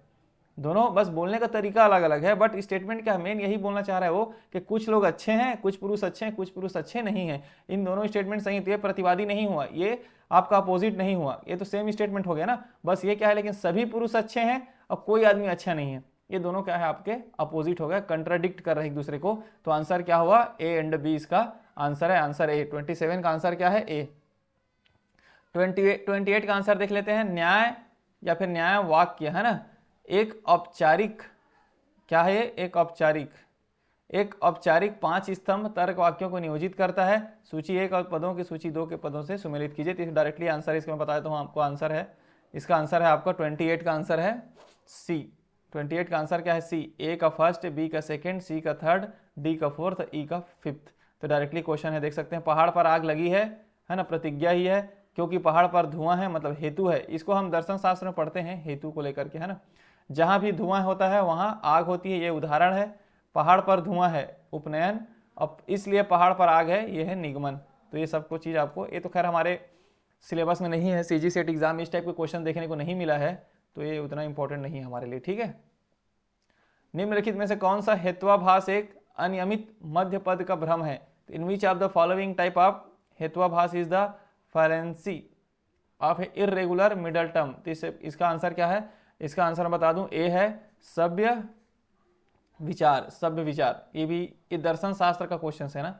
दोनों बस बोलने का तरीका अलग अलग है, बट स्टेटमेंट क्या मेन यही बोलना चाह रहा है वो, कि कुछ लोग अच्छे हैं, कुछ पुरुष अच्छे हैं, कुछ पुरुष अच्छे नहीं हैं। इन दोनों स्टेटमेंट सही। तो ये प्रतिवादी नहीं हुआ, ये आपका अपोजिट नहीं हुआ, ये तो सेम स्टेटमेंट हो गया ना। बस ये क्या है, लेकिन सभी पुरुष अच्छे हैं और कोई आदमी अच्छा नहीं है। ये दोनों क्या है आपके अपोजिट हो गए, कंट्राडिक्ट कर रहे हैं एक दूसरे को। तो आंसर क्या हुआ, ए एंड बी इसका आंसर है, आंसर ए। 27 का आंसर क्या है, ए। 28 का आंसर देख लेते हैं, न्याय या फिर न्याय वाक्य है ना, एक औपचारिक क्या है, एक औपचारिक 5 स्तंभ तर्क वाक्यों को नियोजित करता है। सूची 1 और पदों की सूची 2 के पदों से सुमेलित कीजिए। तो डायरेक्टली आंसर इसका मैं बता देता हूँ आपको, आंसर है इसका आंसर है आपका 28 का आंसर है सी। 28 का आंसर क्या है, सी। ए का फर्स्ट, बी का सेकंड, सी का थर्ड, डी का फोर्थ, ई का फिफ्थ। तो डायरेक्टली क्वेश्चन है, देख सकते हैं, पहाड़ पर आग लगी है ना, प्रतिज्ञा ही है, क्योंकि पहाड़ पर धुआं है मतलब हेतु है। इसको हम दर्शन शास्त्र में पढ़ते हैं हेतु को लेकर के, है ना। जहां भी धुआं होता है वहां आग होती है, ये उदाहरण है। पहाड़ पर धुआं है उपनयन, अब इसलिए पहाड़ पर आग है, ये है निगमन। तो ये सब कुछ चीज आपको, ये तो खैर हमारे सिलेबस में नहीं है, सीजी सेट एग्जाम इस टाइप के क्वेश्चन देखने को नहीं मिला है, तो ये उतना इंपॉर्टेंट नहीं है हमारे लिए, ठीक है। निम्नलिखित में से कौन सा हेत्वाभास एक अनियमित मध्य पद का भ्रम है। In which of the following type of हेत्वाभास is the fallacy of irregular middle term. तो इसका आंसर क्या है, इसका आंसर मैं बता दूं, ए है सभ्य विचार। ये भी ये दर्शन शास्त्र का क्वेश्चन है ना,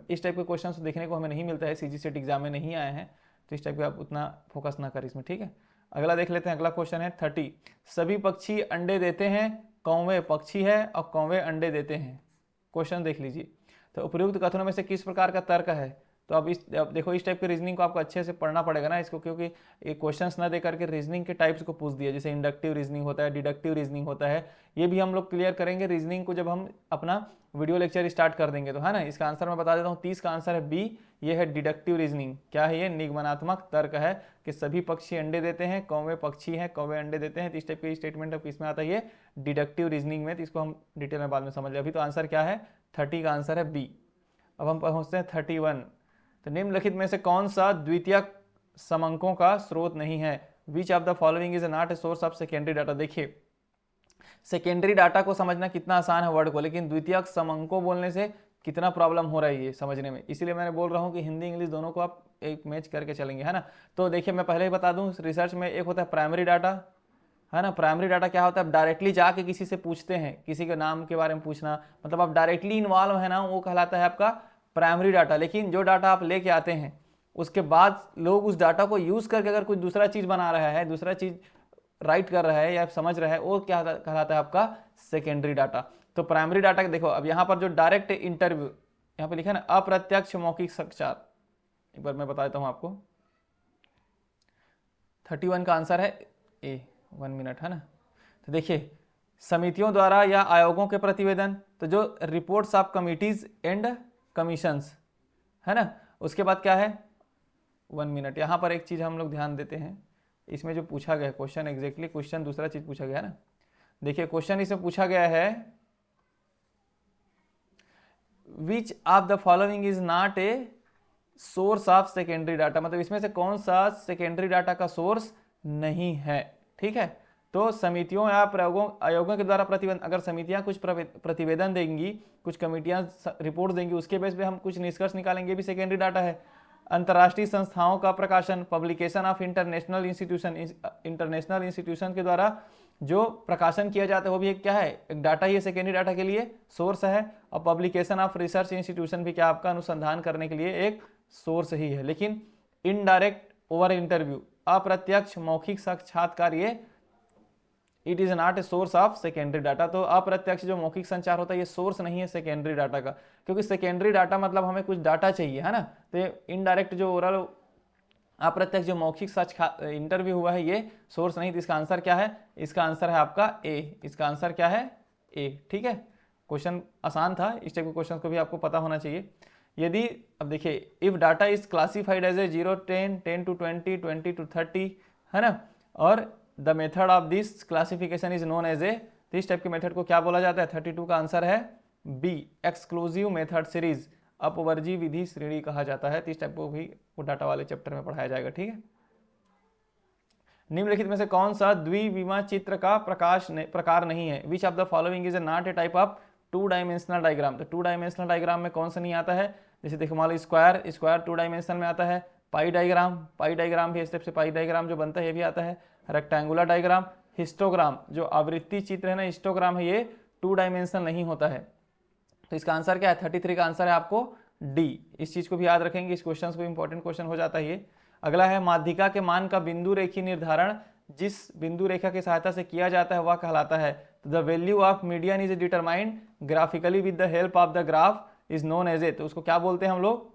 इस टाइप के क्वेश्चन देखने को हमें नहीं मिलता है, सीजी सेट एग्जाम में नहीं आए हैं, तो इस टाइप के आप उतना फोकस ना करें इसमें, ठीक है। अगला देख लेते हैं, अगला क्वेश्चन है 30। सभी पक्षी अंडे देते हैं, कौवे पक्षी है और कौवे अंडे देते हैं। क्वेश्चन देख लीजिए। तो उपयुक्त कथनों में से किस प्रकार का तर्क है। तो अब देखो इस टाइप के रीजनिंग को आपको अच्छे से पढ़ना पड़ेगा ना इसको, क्योंकि ये क्वेश्चंस ना दे करके रीजनिंग के टाइप्स को पूछ दिया, जैसे इंडक्टिव रीजनिंग होता है, डिडक्टिव रीजनिंग होता है। ये भी हम लोग क्लियर करेंगे रीजनिंग को जब हम अपना वीडियो लेक्चर स्टार्ट कर देंगे, तो है ना। इसका आंसर मैं बता देता हूँ, 30 का आंसर है बी, ये है डिडक्टिव रीजनिंग। क्या है ये, निगमनात्मक तर्क है कि सभी पक्षी अंडे देते हैं, कौवे पक्षी हैं, कौवे अंडे देते हैं। तो इस टाइप की स्टेटमेंट अब किसमें आता है, ये डिडक्टिव रीजनिंग में। तो इसको हम डिटेल में बाद में समझ लें। अभी तो आंसर क्या है, 30 का आंसर है बी। अब हम पहुंचते हैं 31। तो निम्नलिखित में से कौन सा द्वितीयक समंकों का स्रोत नहीं है। Which of the following is not a source of secondary data. देखिए सेकेंडरी डाटा को समझना कितना आसान है वर्ड को, लेकिन द्वितीयक समंकों बोलने से कितना प्रॉब्लम हो रहा है ये समझने में। इसीलिए मैंने बोल रहा हूँ कि हिंदी इंग्लिश दोनों को आप एक मैच करके चलेंगे, है ना। तो देखिए मैं पहले ही बता दूं, रिसर्च में एक होता है प्राइमरी डाटा, है ना। प्राइमरी डाटा क्या होता है, आप डायरेक्टली जाके किसी से पूछते हैं, किसी के नाम के बारे में पूछना, मतलब आप डायरेक्टली इन्वॉल्व है ना, वो कहलाता है आपका प्राइमरी डाटा। लेकिन जो डाटा आप लेके आते हैं उसके बाद लोग उस डाटा को यूज करके अगर कुछ दूसरा चीज बना रहा है, दूसरा चीज राइट कर रहा है या समझ रहा है, वो क्या कहलाता है आपका सेकेंडरी डाटा। तो प्राइमरी डाटा देखो, अब यहाँ पर जो डायरेक्ट इंटरव्यू यहाँ पे लिखा है ना, अप्रत्यक्ष मौखिक साक्षात्कार, एक बार मैं बता देता हूँ आपको। 31 का आंसर है ए, 1 मिनट, है ना। तो देखिए समितियों द्वारा या आयोगों के प्रतिवेदन, तो जो reports of committees and commissions, है ना। उसके बाद क्या है, 1 मिनट, यहाँ पर एक चीज हम लोग ध्यान देते हैं, इसमें जो पूछा गया क्वेश्चन, एग्जैक्टली क्वेश्चन दूसरा चीज पूछा गया है ना। देखिए क्वेश्चन इसमें पूछा गया है, which of the following is not a source of secondary data, मतलब इसमें से कौन सा सेकेंडरी डाटा का सोर्स नहीं है, ठीक है। तो समितियों या प्रयोगों आयोगों के द्वारा प्रतिवेदन, अगर समितियां कुछ प्रतिवेदन देंगी, कुछ कमेटियां रिपोर्ट देंगी, उसके बेस पे हम कुछ निष्कर्ष निकालेंगे, भी सेकेंडरी डाटा है। अंतर्राष्ट्रीय संस्थाओं का प्रकाशन, पब्लिकेशन ऑफ इंटरनेशनल इंस्टीट्यूशन के द्वारा जो प्रकाशन किया जाता है वो भी एक क्या है, एक डाटा ही है, सेकेंडरी डाटा के लिए सोर्स है। और पब्लिकेशन ऑफ रिसर्च इंस्टीट्यूशन भी क्या आपका अनुसंधान करने के लिए एक सोर्स ही है। लेकिन इनडायरेक्ट ओवर इंटरव्यू, अप्रत्यक्ष मौखिक साक्षात्कार, ये it is not a source of secondary data. तो अप्रत्यक्ष जो मौखिक संचार होता है ये सोर्स नहीं है सेकेंडरी डाटा का, क्योंकि सेकेंडरी डाटा मतलब हमें कुछ डाटा चाहिए, है ना। तो इनडायरेक्ट जो ओरल अप्रत्यक्ष जो मौखिक इंटरव्यू हुआ है ये सोर्स नहीं। तो इसका आंसर क्या है, इसका आंसर है आपका ए, इसका आंसर क्या है ए, ठीक है। क्वेश्चन आसान था, इस टाइप के क्वेश्चन को भी आपको पता होना चाहिए। यदि अब देखिए, if data is classified as a 0 10 10 to 20 20 to 30, है ना, और the method of this classification is known as a, तो इस टाइप के मेथड को क्या बोला जाता है। 32 का आंसर है बी, एक्सक्लूसिव मेथड सीरीज, अपवर्जी विधि श्रेणी कहा जाता है। तो इस टाइप को भी वो डाटा वाले चैप्टर में पढ़ाया जाएगा, ठीक है। निम्नलिखित में से कौन सा द्विविमा चित्र का प्रकार नहीं है। Which of the following is not a type of 2 dimensional diagram. तो 2 डायमेंशनल डायग्राम में कौन सा नहीं आता है, जैसे देखो मान लो स्क्वायर 2 डायमेंशन में आता है, पाई डायग्राम भी इस टाइप से पाई डायग्राम जो बनता है ये भी आता है, रेक्टेंगुलर डायग्राम, हिस्टोग्राम, जो आवृत्ति चित्र है ना, हिस्टोग्राम है, ये 2 डायमेंशनल नहीं होता है। तो इसका आंसर क्या है? 33 का आंसर है आपको डी। इस चीज को भी याद रखेंगे, इस क्वेश्चन को इंपॉर्टेंट क्वेश्चन हो जाता है ये। अगला है माध्यिका के मान का बिंदु रेखी निर्धारण जिस बिंदु रेखा की सहायता से किया जाता है वह कहलाता है। The value of median is determined graphically with the help of the graph is known as a. तो उसको क्या बोलते हैं हम लोग?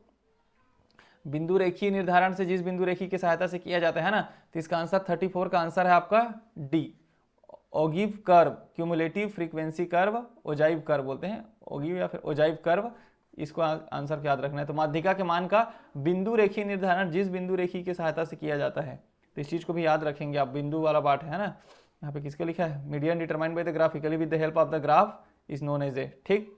बिंदु रेखी निर्धारण से जिस बिंदु रेखी की सहायता से किया जाता है ना, तो इसका आंसर 34 का आंसर है आपका D. Ogive curve, cumulative frequency curve, ogive curve बोलते हैं, ओगिव या फिर ओजाइव कर्व, इसको आंसर याद रखना है। तो माध्यिका के मान का बिंदु रेखी निर्धारण जिस बिंदु रेखी की सहायता से किया जाता है, तो इस चीज को भी याद रखेंगे आप। बिंदु वाला पार्ट है ना, यहाँ पे किसको लिखा है? Median determined by the graphically with the help of the graph is known as a. ठीक,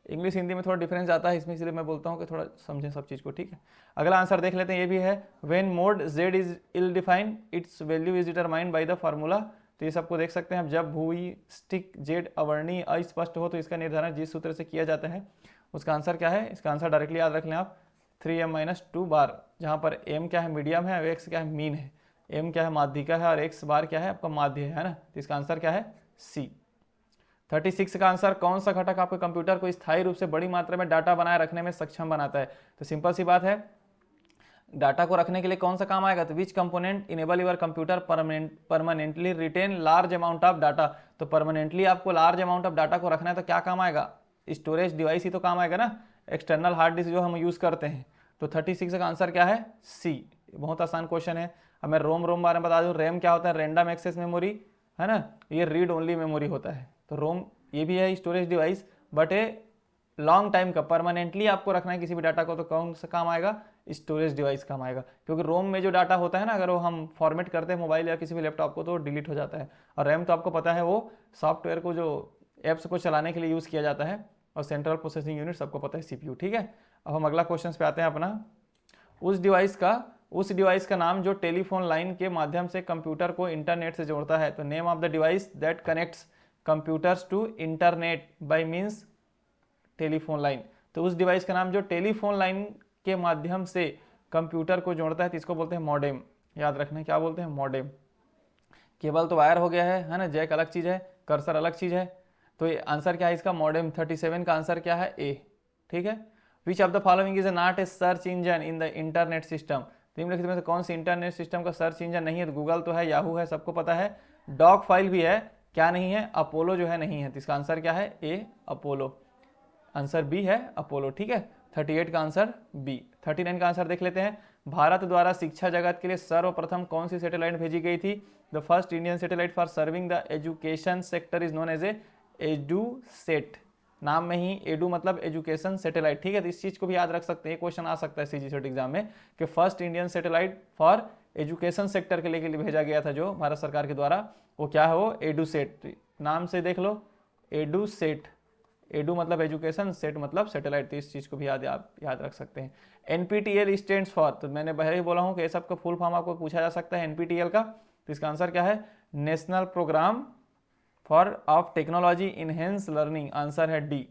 इंग्लिश हिंदी में थोड़ा डिफरेंस आता है इसमें, इसलिए मैं बोलता हूँ कि थोड़ा समझें सब चीज़ को। ठीक है, अगला आंसर देख लेते हैं, ये भी है when mode z is ill defined its value is determined by the formula. तो ये सबको देख सकते हैं, जब भूई स्टिक जेड अवर्णीय अस्पष्ट हो तो इसका निर्धारण जिस सूत्र से किया जाता है उसका आंसर क्या है? इसका आंसर डायरेक्टली याद रख लें आप, 3m-2 बार, जहाँ पर m क्या है? मीडियम है, और x क्या है? मीन है। m क्या है? माध्यिका है, और x बार क्या है? आपका माध्य है ना। तो इसका आंसर क्या है? सी। 36 का आंसर, कौन सा घटक आपके कंप्यूटर को स्थायी रूप से बड़ी मात्रा में डाटा बनाए रखने में सक्षम बनाता है? तो सिंपल सी बात है, डाटा को रखने के लिए कौन सा काम आएगा? तो which component enable your computer permanently retain large amount of data. तो परमानेंटली आपको लार्ज अमाउंट ऑफ डाटा को रखना है तो क्या काम आएगा? स्टोरेज डिवाइस ही तो काम आएगा ना, एक्सटर्नल हार्ड डिस्क जो हम यूज करते हैं। तो 36 का आंसर क्या है? सी। बहुत आसान क्वेश्चन है। अब मैं रोम बारे में बता दूं, रैम क्या होता है? रैंडम एक्सेस मेमोरी है ना, ये रीड ओनली मेमोरी होता है। तो रोम ये भी है storage device, but a long time का, परमानेंटली आपको रखना है किसी भी डाटा को, तो कौन सा काम आएगा? स्टोरेज डिवाइस काम आएगा। क्योंकि रोम में जो डाटा होता है ना, अगर वो हम फॉर्मेट करते हैं मोबाइल या किसी भी लैपटॉप को तो डिलीट हो जाता है। और रैम तो आपको पता है वो सॉफ्टवेयर को, जो एप्स को चलाने के लिए यूज़ किया जाता है, और सेंट्रल प्रोसेसिंग यूनिट सबको पता है सीपीयू। ठीक है, अब हम अगला क्वेश्चन पे आते हैं अपना। उस डिवाइस का नाम जो टेलीफोन लाइन के माध्यम से कंप्यूटर को इंटरनेट से जोड़ता है। तो name of the device that connects computers to internet by means telephone line. तो उस डिवाइस का नाम जो टेलीफोन लाइन के माध्यम से कंप्यूटर को जोड़ता है तो इसको बोलते हैं मॉडेम। याद रखना, क्या बोलते हैं? मॉडेम। केबल तो वायर हो गया है ना, जैक अलग चीज है, कर्सर अलग चीज है। तो ये आंसर क्या है इसका? मॉडेम। 37 का आंसर क्या है? ए। ठीक है, which of the following is not a search engine in the internet system. निम्नलिखित में से कौन सी इंटरनेट सिस्टम का सर्च इंजन नहीं है? तो गूगल तो है, याहू है, सबको पता है। डॉग फाइल भी है, क्या नहीं है? अपोलो जो है नहीं है। तो इसका आंसर क्या है? ए, अपोलो। आंसर बी है अपोलो। ठीक है, 38 का आंसर बी। 39 का आंसर देख लेते हैं। भारत द्वारा शिक्षा जगत के लिए सर्वप्रथम कौन सी सैटेलाइट भेजी गई थी? The first Indian satellite for serving the education sector is known as a EDUSAT. नाम में ही एडू मतलब एजुकेशन सैटेलाइट। ठीक है, तो इस चीज को भी याद रख सकते हैं, क्वेश्चन आ सकता है सीजीसेट एग्जाम में कि first Indian satellite for education sector के लिए भेजा गया था जो भारत सरकार के द्वारा, वो क्या है? वो एडुसेट। नाम से देख लो, एडुसेट। एडू मतलब एजुकेशन, सेट मतलब सैटेलाइट। तो इस चीज को भी याद रख सकते हैं। एनपीटीईएल स्टैंड्स फॉर, तो मैंने पहले ही बोला हूं कि ये सब का फुल फॉर्म आपको पूछा जा सकता है एनपीटीईएल का। तो इसका आंसर क्या है? National programme for of technology enhance learning. Answer है डी।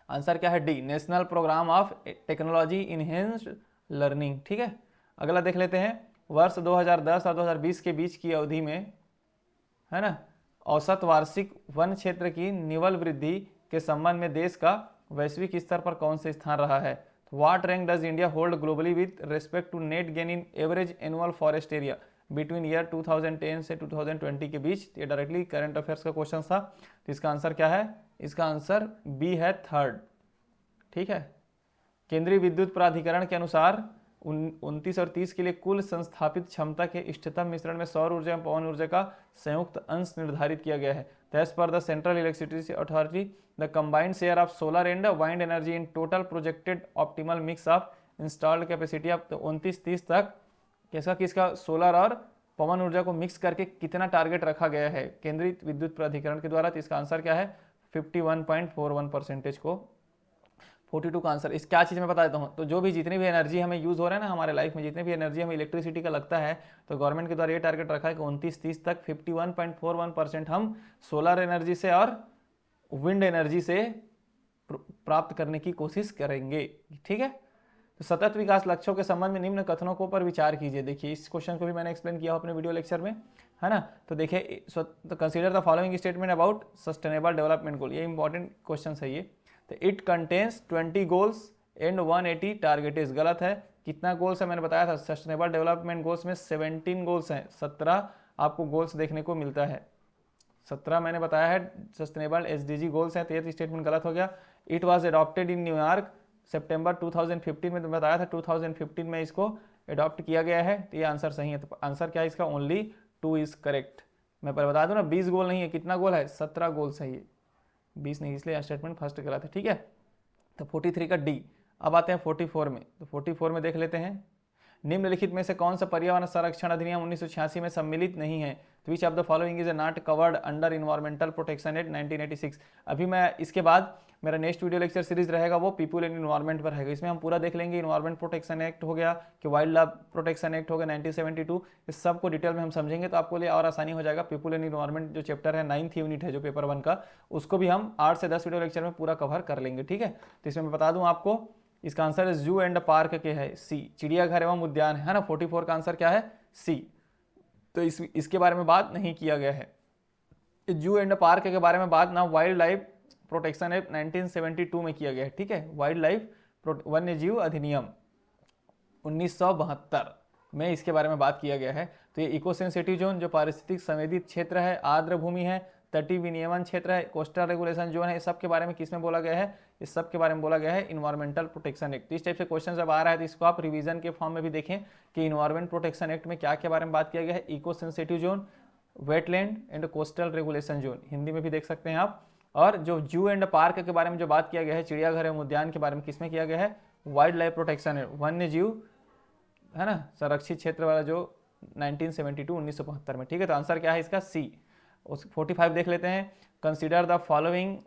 आंसर क्या है? D, national programme of technology enhance learning. ठीक है, अगला देख लेते हैं। वर्ष 2010 और 2020 के बीच की अवधि में, है ना, औसत वार्षिक वन क्षेत्र की निवल वृद्धि के संबंध में देश का वैश्विक स्तर पर कौन से स्थान रहा है? What rank does India hold globally with respect to net gain in average annual forest area between year 2010 से 2020 के बीच? ये डायरेक्टली करंट अफेयर्स का क्वेश्चन था। तो इसका आंसर क्या है? इसका आंसर बी है, थर्ड। ठीक है, केंद्रीय विद्युत प्राधिकरण के अनुसार 29 और 30 के लिए कुल संस्थापित क्षमता के इष्टतम मिश्रण में सौर ऊर्जा एवं पवन ऊर्जा का संयुक्त अंश निर्धारित किया गया है। As per the Central Electricity Authority the combined share of solar and wind energy in total projected optimal mix of installed capacity of 29-30 तक किसका सोलर और पवन ऊर्जा को मिक्स करके कितना टारगेट रखा गया है केंद्रीय विद्युत प्राधिकरण के द्वारा? तो इसका आंसर क्या है? 51.41% को 42 का आंसर। इस क्या चीज़ में बता देता हूँ, तो जो भी जितनी भी एनर्जी हमें यूज़ हो रहा है ना हमारे लाइफ में, जितनी भी एनर्जी हमें इलेक्ट्रिसिटी का लगता है, तो गवर्नमेंट के द्वारा ये टारगेट रखा है कि 29-30 तक 51.41% हम सोलर एनर्जी से और विंड एनर्जी से प्राप्त करने की कोशिश करेंगे। ठीक है, तो सतत विकास लक्ष्यों के संबंध में निम्न कथनों को पर विचार कीजिए। देखिए इस क्वेश्चन को भी मैंने एक्सप्लेन किया अपने वीडियो लेक्चर में, है ना। तो देखिए consider the following statement about sustainable development goal, ये इंपॉर्टेंट क्वेश्चन है ये। तो it contains 20 goals and 180 targets, गलत है। कितना गोल्स है मैंने बताया था, सस्टेनेबल डेवलपमेंट गोल्स में 17 गोल्स हैं, 17 आपको गोल्स देखने को मिलता है, 17 मैंने बताया है सस्टेनेबल एसडीजी गोल्स हैं। तो ये स्टेटमेंट गलत हो गया। It was adopted in New York सितंबर 2015 में, तो बताया था 2015 में इसको अडॉप्ट किया गया है। तो ये आंसर सही है। तो आंसर क्या है इसका, ओनली 2 इज करेक्ट। मैं पहले बता दूं ना, 20 गोल नहीं है, कितना गोल है, 17 गोल सही है, 20 नहीं, इसलिए स्टेटमेंट फर्स्ट गलत है, ठीक है। तो 43 का डी। अब आते हैं 44 में। तो 44 में देख लेते हैं, निम्नलिखित में से कौन सा पर्यावरण संरक्षण अधिनियम 1986 में सम्मिलित नहीं है। तो विच of the following is not covered under environmental protection act 1986। अभी मैं इसके बाद मेरा नेक्स्ट वीडियो लेक्चर सीरीज रहेगा वो पीपल एंड इन्वायरमेंट पर रहेगा। इसमें हम पूरा देख लेंगे, इन्वायरमेंट प्रोटेक्शन एक्ट हो गया कि वाइल्ड लाइफ प्रोटेक्शन एक्ट हो गया 1972, इस सब को डिटेल में हम समझेंगे, तो आपको लिए और आसानी हो जाएगा। पीपल एंड इन्वायरमेंट जो चैप्टर है 9th यूनिट है जो पेपर 1 का, उसको भी हम 8 से 10 वीडियो लेक्चर में पूरा कवर कर लेंगे, ठीक है। तो इसमें मैं बता दूं आपको, इसका आंसर है जू एंड पार्क के है, सी, चिड़ियाघर एवं उद्यान, है ना। 44 का आंसर क्या है, सी। तो इसके बारे में बात नहीं किया गया है। जू एंड पार्क के बारे में बात ना वाइल्ड लाइफ प्रोटेक्शन एक्ट 1972 में किया गया है, ठीक है। वाइल्ड लाइफ वन्य जीव अधिनियम 1972 में इसके बारे में बात किया गया है। तो ये इको सेंसिटिव जोन जो पारिस्थितिक संवेदित क्षेत्र है, आर्द्र भूमि है, तटीय विनियमन क्षेत्र है, कोस्टल रेगुलेशन जोन है, इस सब के बारे में किसमें बोला गया है, इस सब के बारे में बोला गया है इन्वायरमेंटल प्रोटेक्शन एक्ट। इस टाइप से क्वेश्चन जब आ रहा है तो इसको आप रिवीजन के फॉर्म में भी देखें कि इन्वायरमेंट प्रोटेक्शन एक्ट में क्या क्या बारे में बात किया गया है, eco sensitive zone, wetland and coastal regulation zone, Hindi में भी देख सकते हैं आप। और जो जू एंड पार्क के बारे में जो बात किया गया है, चिड़ियाघर एवं उद्यान के बारे में किसमें किया गया है, वाइल्ड लाइफ प्रोटेक्शन एक्ट, वन्य जीव, है ना, संरक्षित क्षेत्र वाला जो 1972 में, ठीक है। तो आंसर क्या है इसका, सी। 45 देख लेते हैं, consider the following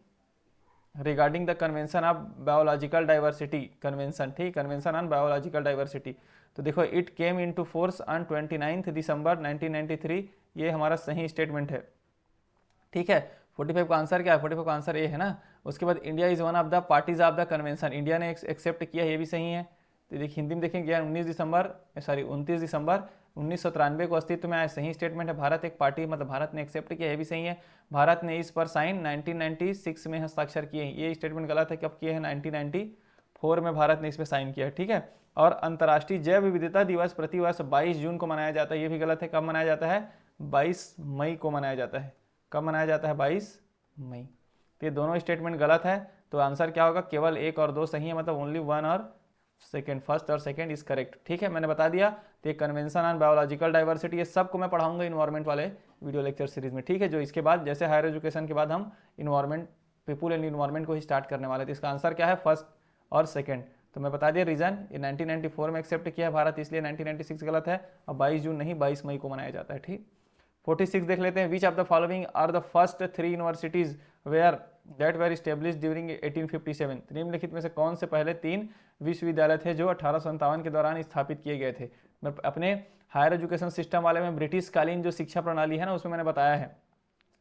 regarding the convention of biological diversity, convention, ठीक, कन्वेंशन ऑन बायोलॉजिकल डाइवर्सिटी। तो देखो it came into force on 29 दिसंबर 1993, ये हमारा सही स्टेटमेंट है, ठीक है। 45 का आंसर क्या है, 45 का आंसर ए है ना। उसके बाद India is one of the parties of the convention, India ने एक्सेप्ट किया, ये भी सही है। तो देखिए हिंदी में देखेंगे 29 दिसंबर 1993 को अस्तित्व में आया, सही स्टेटमेंट है। भारत एक पार्टी, मतलब भारत ने एक्सेप्ट किया, ये भी सही है। भारत ने इस पर साइन 1996 में हस्ताक्षर किए, ये स्टेटमेंट गलत है, कब किए हैं, 1994 में भारत ने इस पर साइन किया है, ठीक है। और अंतर्राष्ट्रीय जैव विविधता दिवस प्रतिवर्ष 22 जून को मनाया जाता है, ये भी गलत है। कब मनाया जाता है, 22 मई को मनाया जाता है। कब मनाया जाता है, 22 मई। तो ये दोनों स्टेटमेंट गलत है। तो आंसर क्या होगा, केवल 1 और 2 सही है, मतलब ओनली 1 और सेकेंड, फर्स्ट और सेकेंड इज करेक्ट, ठीक है, मैंने बता दिया। तो ये कन्वेंशन ऑन बायोलॉजिकल डाइवर्सिटी, ये सबको मैं पढ़ाऊंगा इन्वायरमेंट वाले वीडियो लेक्चर सीरीज में, ठीक है। जो इसके बाद जैसे हायर एजुकेशन के बाद हम इन्वायरमेंट, पीपल एंड इन्वायरमेंट को ही स्टार्ट करने वाले थे। इसका आंसर क्या है, फर्स्ट और सेकेंड। तो मैं बता दिया रीजन, ये 1994 में एक्सेप्ट किया है भारत, इसलिए 1996 गलत है। और 22 जून नहीं, 22 मई को मनाया जाता है, ठीक। 46 देख लेते हैं, which of the following are the first 3 universities where that were established during 1857। निम्नलिखित में से कौन से पहले 3 विश्वविद्यालय थे जो 1857 के दौरान स्थापित किए गए थे। मैं अपने हायर एजुकेशन सिस्टम वाले में ब्रिटिश कालीन जो शिक्षा प्रणाली है ना, उसमें मैंने बताया है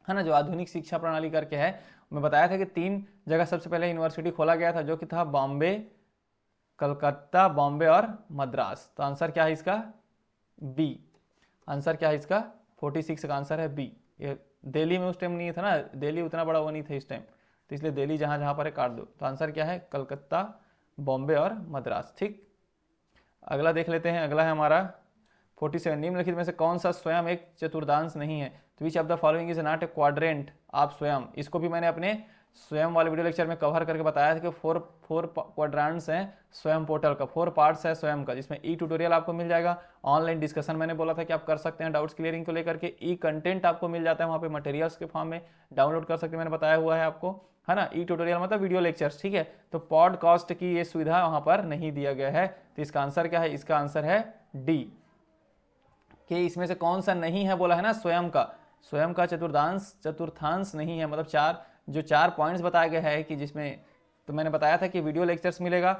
ना, जो आधुनिक शिक्षा प्रणाली करके है, मैं बताया था कि 3 जगह सबसे पहले यूनिवर्सिटी खोला गया था, जो कि था बॉम्बे, कलकत्ता, बॉम्बे और मद्रास। तो आंसर क्या है इसका, बी। आंसर क्या है इसका, 46 का आंसर है बी। ये दिल्ली में उस टाइम नहीं था ना, दिल्ली उतना बड़ा वो नहीं था इस टाइम, तो इसलिए दिल्ली जहाँ जहाँ पर है काट दो। तो आंसर क्या है, कलकत्ता, बॉम्बे और मद्रास, ठीक। अगला देख लेते हैं, अगला है हमारा 47, निम्नलिखित में से कौन सा स्वयं एक चतुर्थांश नहीं है। तो विच of the following is not a quadrant of स्वयं। इसको भी मैंने अपने स्वयं वाले वीडियो लेक्चर में कवर करके बताया था कि 4 क्वाड्रेंट्स हैं स्वयं पोर्टल का, 4 पार्ट्स है स्वयं का, जिसमें ई ट्यूटोरियल आपको मिल जाएगा, ऑनलाइन डिस्कशन मैंने बोला था कि आप कर सकते हैं डाउट्स क्लियरिंग को लेकर के, ई कंटेंट आपको मिल जाता है वहाँ पे मटेरियल्स के फॉर्म में डाउनलोड कर सकते हैं, मैंने बताया हुआ है आपको, है ना। ई ट्यूटोरियल मतलब वीडियो लेक्चर्स, ठीक है। तो पॉडकास्ट की ये सुविधा वहाँ पर नहीं दिया गया है। तो इसका आंसर क्या है, इसका आंसर है डी, कि इसमें से कौन सा नहीं है, बोला है ना स्वयं का चतुर्थांश नहीं है, मतलब 4 पॉइंट्स बताया गया है कि जिसमें, तो मैंने बताया था कि वीडियो लेक्चर्स मिलेगा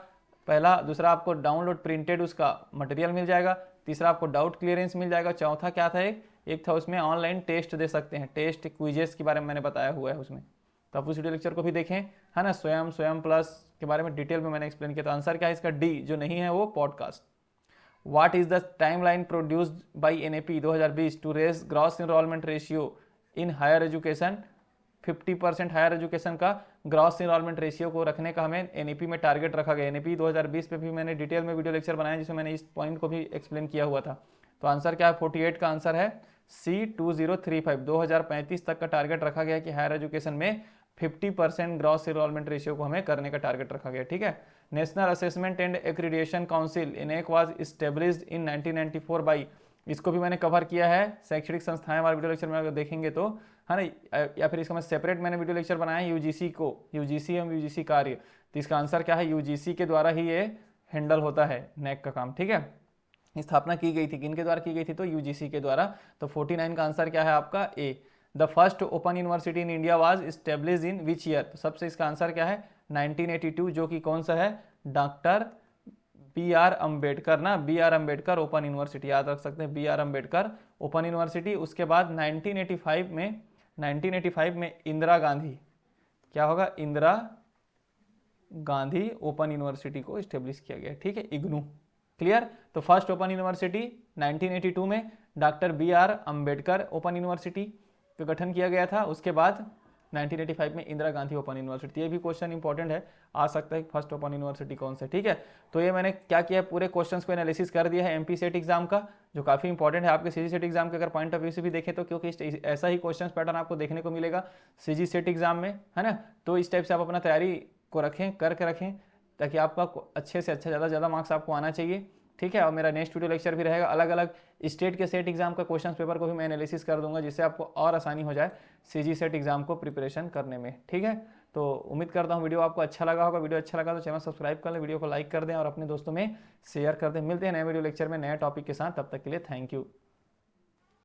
पहला, दूसरा आपको डाउनलोड प्रिंटेड उसका मटेरियल मिल जाएगा, तीसरा आपको डाउट क्लियरेंस मिल जाएगा, चौथा क्या था, एक था उसमें ऑनलाइन टेस्ट दे सकते हैं, टेस्ट क्विजेस के बारे में मैंने बताया हुआ है उसमें। तो आप उस वीडियो लेक्चर को भी देखें, है ना। स्वयं प्लस के बारे में डिटेल में मैंने एक्सप्लेन किया। तो आंसर क्या है इसका? डी, जो नहीं है वो podcast. What is the timeline produced by NAP 2020 to raise gross enrolment ratio in higher education? 50% higher education का ग्रॉस एनरोलमेंट रेशियो को रखने का हमें एनईपी में टारगेट रखा गया। एनईपी 2020 पे भी मैंने डिटेल में वीडियो लेक्चर बनाया जिसमें मैंने इस पॉइंट को भी एक्सप्लेन किया हुआ था। तो आंसर क्या है? 48 का आंसर है सी 2035। 2035 तक का टारगेट रखा गया कि हायर एजुकेशन में 50% ग्रॉस एनरोलमेंट रेशियो को हमें करने का टारगेट रखा गया। ठीक है। National assessment and accreditation council NAAC was established in 1994 by, इसको भी मैंने कवर किया है। शैक्षणिक संस्थाएं हमारे वीडियो लेक्चर में अगर देखेंगे तो, है ना, या फिर इसका मैं सेपरेट मैंने वीडियो लेक्चर बनाया है यूजीसी को, यूजीसी एवं यूजीसी कार्य। तो इसका आंसर क्या है? यूजीसी के द्वारा ही ये हैंडल होता है नेक का काम। ठीक है। स्थापना की गई थी, किनके द्वारा की गई थी? तो यूजीसी के द्वारा। तो 49 का आंसर क्या है आपका? A. The first open university in India was established in which year? तो सबसे इसका आंसर क्या है? 1982, जो कि कौन सा है? डॉक्टर बी आर अम्बेडकर ना, B R Ambedkar open university, याद रख सकते हैं, B R Ambedkar open university. उसके बाद 1985 में इंदिरा गांधी, क्या होगा? इंदिरा गांधी ओपन यूनिवर्सिटी को स्टेब्लिश किया गया। ठीक है, इग्नू। क्लियर? तो फर्स्ट ओपन यूनिवर्सिटी 1982 में doctor B R Ambedkar open university का गठन किया गया था। उसके बाद 1985 में इंदिरा गांधी ओपन यूनिवर्सिटी। ये भी क्वेश्चन इंपॉर्टेंट है, आ सकता है फर्स्ट ओपन यूनिवर्सिटी कौन सा। ठीक है। तो ये मैंने क्या किया, पूरे क्वेश्चंस को एनालिसिस कर दिया है एमपी सेट एग्जाम का, जो काफी इंपॉर्टेंट है आपके सीजी सेट एग्जाम के अगर पॉइंट ऑफ व्यू से भी देखें तो, क्योंकि ऐसा ही क्वेश्चन पैटर्न आपको देखने को मिलेगा सीजी सेट एग्जाम में, है ना। तो इस टाइप से आप अपना तैयारी को रखें, करके रखें, ताकि आपका अच्छे से अच्छा, ज़्यादा मार्क्स आपको आना चाहिए। ठीक है। और मेरा नेक्स्ट वीडियो लेक्चर भी रहेगा, अलग अलग स्टेट के सेट एग्जाम का क्वेश्चन पेपर को भी मैं एनालिसिस कर दूंगा, जिससे आपको और आसानी हो जाए सीजी सेट एग्जाम को प्रिपरेशन करने में। ठीक है। तो उम्मीद करता हूँ वीडियो आपको अच्छा लगा होगा। वीडियो अच्छा लगा तो चैनल सब्सक्राइब कर लें, वीडियो को लाइक कर दें और अपने दोस्तों में शेयर कर दें। मिलते हैं नए वीडियो लेक्चर में नए टॉपिक के साथ, तब तक के लिए थैंक यू।